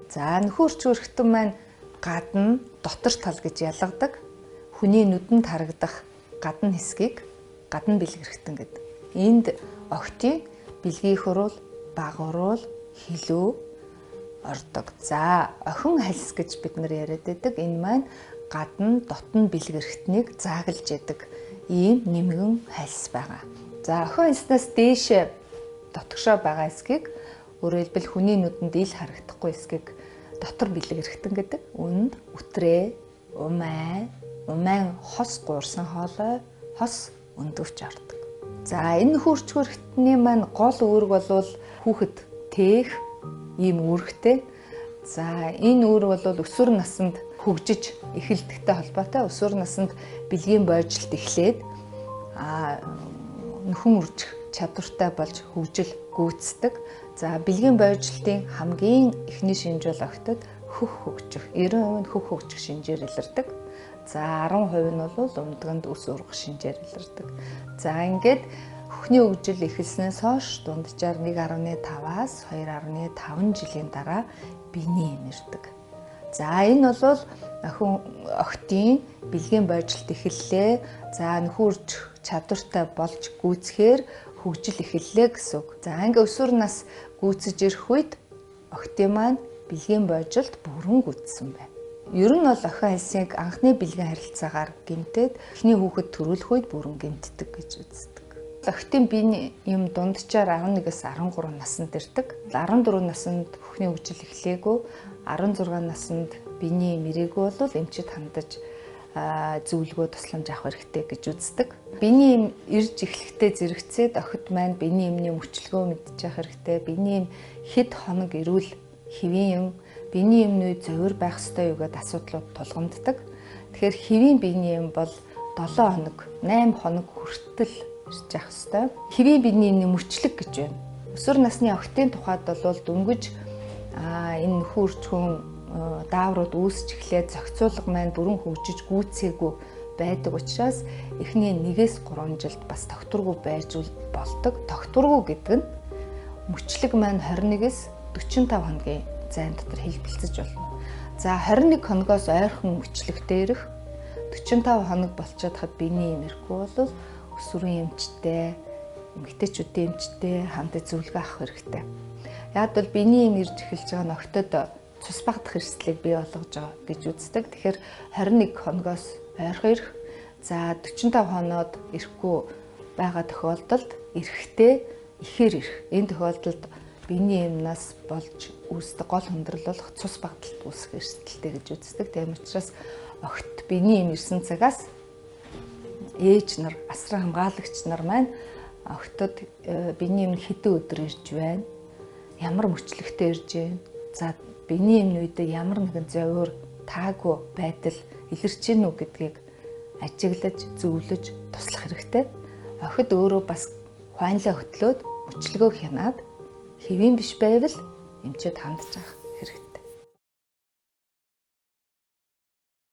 За нөхөр үрчүүрхтэн маань гадна дотор тал гэж ялгадаг. Хүний нүдэнд харагдах гадна хэсгийг гадна бэлгэрхтэн гэдэг. Энд охтын бэлгийн хурул, баг урул, хилүү ордог. За охин хальс гэж бид нар яриад байдаг. Энэ маань гадна дотн бэлгэрхтнийг зааглаж яадаг ийм нэмгэн хальс байгаа. За охин хальснаас дээш дотгошоо байгаа хэсгийг өөрөөр хэлбэл хүний нүдэнд ил харагдахгүй хэсгийг дотор бэлгэрхтэн гэдэг. Үүнд үтрээ, умайн хос гуурсан хоолой, хос өндөвч ордог. За энэ хөрчгөрхтний маань гол үүрэг бол хүүхэд тээх ийм үүрэгтэй. За энэ үүрэг бол өсвөр наснд хөгжиж эхэлдэгтэй холбоотой. Өсвөр наснд бэлгийн бойжилт эхлээд нөхөн үржих чадвартай болж хөгжил гүйцэтгэг. За бэлгийн бойжилтын хамгийн эхний шинж бол октод хөх хөгжих. 90% нь хөх хөгжих шинжээр илэрдэг. За 10% нь бол өмдгөнд ус ургах шинжээр илэрдэг. За ингээд хөхний хөгжил эхэлснээс хойш дунджаар 1.5-аас 2.5 жилийн дараа биений эм ирдэг. За энэ бол охтын бэлгийн бойжилт эхэллээ. За нөхөн үржих чадвартай болж гүйцэхээр хөгжил эхэллээ гэсэн үг. За ингээ өсвөр нас гүйцэж ирэх үед охтын маань бэлгийн бойжилт бүрэн гүйцсэн байна. Ер нь бол охин хальсыг анхны бэлгийн харилцаагаар гэмтээд эхний хүүхэд төрүүлэх үед бүрэн гэмтдэг гэж үздэг. Охтын биений юм дунджаар 11-ээс 13 наснд ирдэг. 14 наснд хөхний хөгжил эхлэегүй, 16 наснд биений эм ирээгүй бол эмчид хандаж зөвлөгөө тусламж авах хэрэгтэй гэж үздэг. Биений эм ирж эхлэхдээ зэрэгцээд охид маань биений эмний мөчлөгөө мэдчих хэрэгтэй. Биений эм хэд хоног ирүүл хэвийн юм, биений эмний зовир байх ёстой юу гэдээ асуудлууд тулгамддаг. Тэгэхээр хэвийн биений эм бол 7 хоног, 8 хоног хүртэл ирж явах ёстой. Хэвийн биений эмний мөчлөг гэж байна. Өсвөр насны охтын тухайд бол дөнгөж энэ нөхөн үржихүүн дааврууд үүсч эхлээд зохицуулга маань бүрэн хөгжиж гүйцээгүй байдаг учраас эхний 1-3 жилд бас тогтворгүй байж болдог. Тогтворгүй гэдэг нь мөчлөг маань 21-с 45 хоногийн зайн дотор хэлбэлцэж болно. За 21 хоногоос ойрхон мөчлөгтэй ирэх 45 хоног болчиход хад биений эм ирэхгүй бол өсвөрийн эмчтэй, эмэгтэйчүүдийн эмчтэй хандаж зөвлөгөө авах хэрэгтэй. Яг бол биений эм ирж эхэлж байгаа нь октод цус багдах эрсдлийг бий болгож байгаа гэж үздэг. Тэгэхээр 21 хоногоос ойрхон ирэх, за 45 хоноод ирэхгүй байгаа тохиолдолд эрэхтэй ихээр ирэх. Энэ тохиолдолд биений эмнаас болж үүсдэг гол хүндрэл бол цус багдалт үүсэх эрсдэлтэй гэж үздэг. Тийм учраас огт биений эм ирсэн цагаас ээж нар, асран хамгаалагч нар маань огтод биений эм хэдэн өдөр ирж байна, ямар мөчлөгтэй ирж байна, за биений эмний үедээ ямар нэгэн зовир, таагүй байдал илэрч гин үү гэдгийг ажиглаж, зөвлөж туслах хэрэгтэй. Охид өөрөө бас хуанлаа хөтлөөд мөчлөгөө хянаад хэвийн биш байвал эмчэд хандж байгаа.